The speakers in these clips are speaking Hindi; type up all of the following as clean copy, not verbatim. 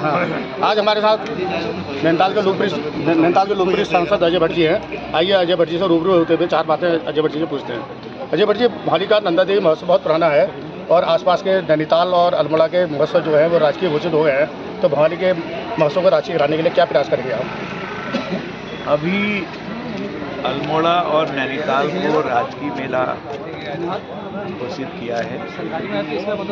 हाँ, आज हमारे साथ नैनीताल के लोकप्रिय सांसद अजय भट्ट जी हैं। आइए अजय भट्ट जी से रूबरू होते हुए चार बातें अजय भट्ट जी से पूछते हैं। अजय भट्ट जी, मोहाली का नंदा देवी महोत्सव बहुत पुराना है और आसपास के नैनीताल और अल्मोड़ा के महोत्सव जो है वो राजकीय घोषित हो गए हैं, तो मोहाली के महोत्सव को राजकीय कराने के लिए क्या प्रयास करेंगे आप? अभी अल्मोड़ा और नैनीताल को राजकीय मेला घोषित किया है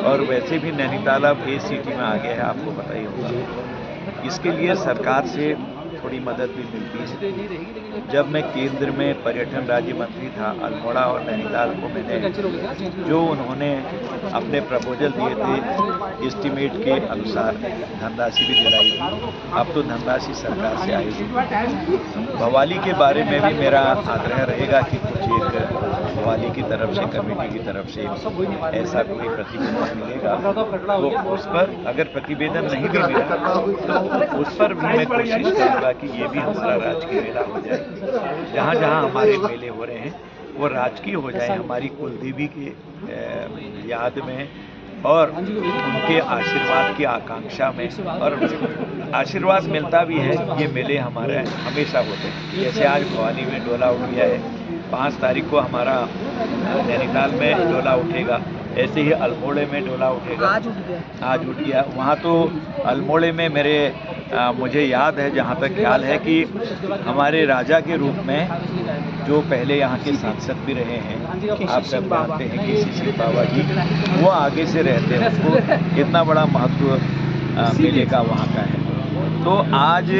और वैसे भी नैनीताल अब ए सिटी में आ गया है, आपको पता ही होगा। इसके लिए सरकार से थोड़ी मदद भी मिलती है। जब मैं केंद्र में पर्यटन राज्य मंत्री था, अल्मोड़ा और नैनीताल को मैंने जो उन्होंने अपने प्रपोजल दिए थे एस्टीमेट के अनुसार धनराशि भी दिलाई थी। अब तो धनराशि सरकार से आएगी। भवाली के बारे में भी मेरा आग्रह रहेगा कि कुछ एक भवाली की तरफ से, कमेटी की तरफ से ऐसा कोई प्रतिवेदन मिलेगा तो उस पर अगर प्रतिवेदन नहीं भी मिला तो उस पर भी मैं कोशिश करूँगा कि ये भी हमारा राजकीय मेला हो जाए। जहाँ जहाँ हमारे मेले हो रहे हैं वो राजकीय हो जाए, हमारी कुलदेवी की याद में और उनके आशीर्वाद की आकांक्षा में। और आशीर्वाद मिलता भी है, ये मेले हमारे हमेशा होते हैं। जैसे आज भवानी में डोला उठ गया है, 5 तारीख को हमारा नैनीताल में डोला उठेगा, ऐसे ही अल्मोड़े में डोला उठेगा। आज उठ गया। वहाँ तो अल्मोड़े में मुझे याद है, जहाँ तक ख्याल है, कि हमारे राजा के रूप में जो पहले यहाँ के सांसद भी रहे हैं, आप सब जानते हैं कि सीसी बाबा जी, वो आगे से रहते हैं। उसको इतना बड़ा महत्व मेले का वहाँ का है। तो आज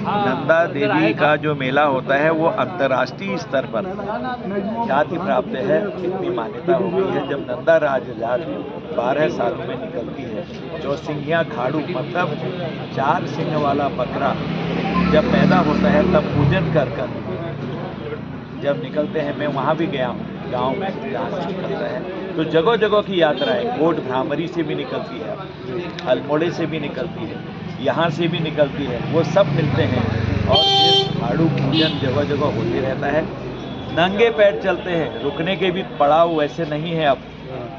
नंदा देवी का जो मेला होता है वो अंतर्राष्ट्रीय स्तर पर ख्याति प्राप्त है, इतनी मान्यता हो गई है। जब नंदा राजजात 12 सालों में निकलती है, जो सिंघिया खाड़ू मतलब 4 सिंह वाला बकरा जब पैदा होता है तब पूजन कर जब निकलते हैं, मैं वहाँ भी गया हूँ गांव में जहाँ से निकलता है, तो जगह जगह की यात्राएं कोट भ्रामरी से भी निकलती है, अल्मोड़े से भी निकलती है, यहाँ से भी निकलती है। वो सब मिलते हैं और फिर झाड़ू पूजन जगह जगह होते रहता है। नंगे पैर चलते हैं, रुकने के भी पड़ाव वैसे नहीं है, अब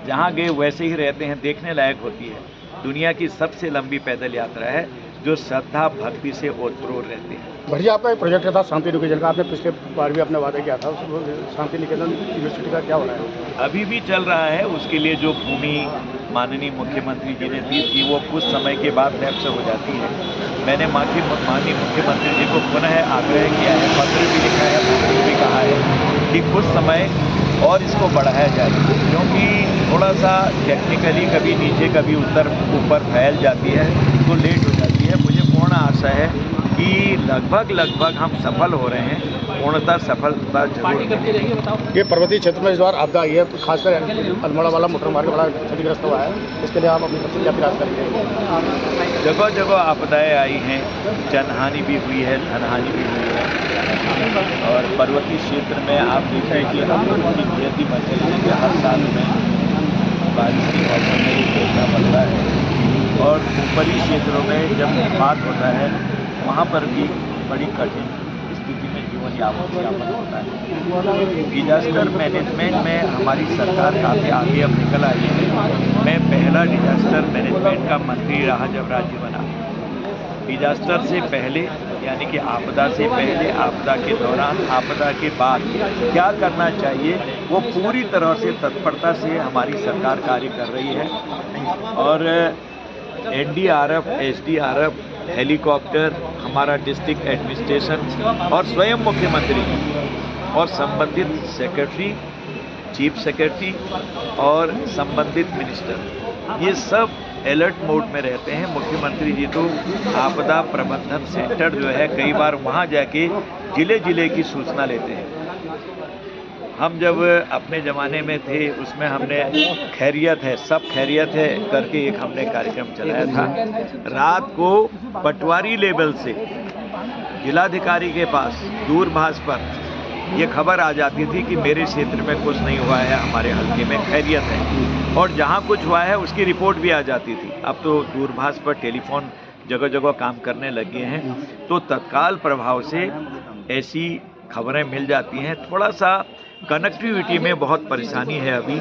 जहाँ गए वैसे ही रहते हैं, देखने लायक होती है। दुनिया की सबसे लंबी पैदल यात्रा है जो श्रद्धा भक्ति से ओतप्रोत रहती है। भैया, आपका एक प्रोजेक्ट था शांति निकेतन का, आपने पिछले बार भी अपने वादा किया था, शांति निकेतन यूनिवर्सिटी का क्या हो रहा है? अभी भी चल रहा है। उसके लिए जो भूमि माननीय मुख्यमंत्री जी ने दी थी वो कुछ समय के बाद नैप से हो जाती है। मैंने माननीय मुख्यमंत्री जी को पुनः आग्रह किया है, पत्र भी लिखा है, पत्र भी कहा है कि कुछ समय और इसको बढ़ाया जाए, क्योंकि थोड़ा सा टेक्निकली कभी नीचे कभी ऊपर फैल जाती है तो लेट हो जाती है। मुझे पूर्ण आशा है कि लगभग हम सफल हो रहे हैं, पूर्णतः सफलता जरूर मिलेगी। ये पर्वतीय क्षेत्र में इस बार आपदा आई है, खासकर अल्मोड़ा वाला मोटर मार्ग बड़ा क्षतिग्रस्त हुआ है, इसके लिए आप अपनी तरफ से क्या प्रयास करेंगे? जगह जगह आपदाएं आई हैं, जनहानि भी हुई है, धनहानि भी हुई है। और पर्वतीय क्षेत्र में आप देखिए कि हम लोगों की नियति बन गई है कि हर साल में बारिश की मौसम में देखना पड़ता है और ऊपरी क्षेत्रों में जब हिमपात होता है वहाँ पर भी बड़ी कठिन स्थिति में जीवन यापन होता है। डिजास्टर मैनेजमेंट में हमारी सरकार काफ़ी आगे अब निकल आई है। मैं पहला डिजास्टर मैनेजमेंट का मंत्री रहा जब राज्य बना। डिजास्टर से पहले यानी कि आपदा से पहले, आपदा के दौरान, आपदा के बाद क्या करना चाहिए वो पूरी तरह से तत्परता से हमारी सरकार कार्य कर रही है। और NDRF, SDRF, हेलीकॉप्टर, हमारा डिस्ट्रिक्ट एडमिनिस्ट्रेशन और स्वयं मुख्यमंत्री और संबंधित सेक्रेटरी, चीफ सेक्रेटरी और संबंधित मिनिस्टर, ये सब अलर्ट मोड में रहते हैं। मुख्यमंत्री जी तो आपदा प्रबंधन सेंटर जो है, कई बार वहाँ जाके जिले की सूचना लेते हैं। हम जब अपने ज़माने में थे उसमें हमने खैरियत है, सब खैरियत है करके एक हमने कार्यक्रम चलाया था। रात को पटवारी लेवल से जिलाधिकारी के पास दूरभाष पर ये खबर आ जाती थी कि मेरे क्षेत्र में कुछ नहीं हुआ है, हमारे हल्के में खैरियत है, और जहाँ कुछ हुआ है उसकी रिपोर्ट भी आ जाती थी। अब तो दूरभाष पर टेलीफोन जगह जगह काम करने लगे हैं, तो तत्काल प्रभाव से ऐसी खबरें मिल जाती हैं। थोड़ा सा कनेक्टिविटी में बहुत परेशानी है अभी।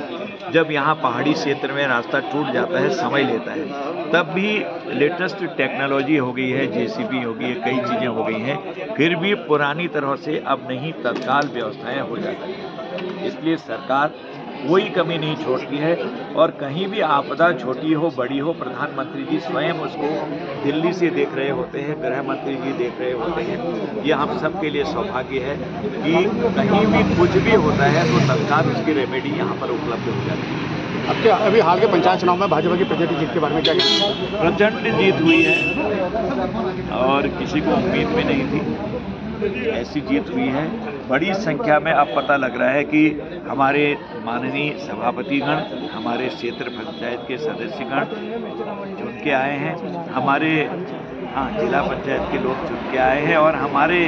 जब यहाँ पहाड़ी क्षेत्र में रास्ता टूट जाता है, समय लेता है, तब भी लेटेस्ट टेक्नोलॉजी हो गई है, जेसीबी हो गई है, कई चीज़ें हो गई हैं, फिर भी पुरानी तरह से अब नहीं तत्काल व्यवस्थाएं हो जाती हैं। इसलिए सरकार कोई कमी नहीं छोड़ती है और कहीं भी आपदा छोटी हो बड़ी हो, प्रधानमंत्री जी स्वयं उसको दिल्ली से देख रहे होते हैं, गृह मंत्री जी देख रहे होते हैं। ये हम सब के लिए सौभाग्य है कि कहीं भी कुछ भी होता है तो तत्काल उसकी रेमेडी यहाँ पर उपलब्ध हो जाती है। अब क्या अभी हाल के पंचायत चुनाव में भाजपा की प्रचंड जीत के बारे में क्या कहना है? प्रचंड जीत हुई है और किसी को उम्मीद में नहीं थी, ऐसी जीत हुई है। बड़ी संख्या में अब पता लग रहा है कि हमारे माननीय सभापतिगण, हमारे क्षेत्र पंचायत के सदस्यगण चुन के आए हैं, हमारे जिला पंचायत के लोग चुन के आए हैं और हमारे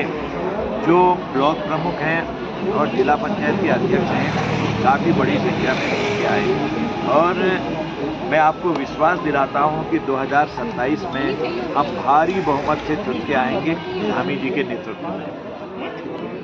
जो ब्लॉक प्रमुख हैं और जिला पंचायत के अध्यक्ष हैं, काफ़ी बड़ी संख्या में चुन के आए हैं। और मैं आपको विश्वास दिलाता हूं कि 2027 में हम भारी बहुमत से चुन के आएंगे धामी जी के नेतृत्व में।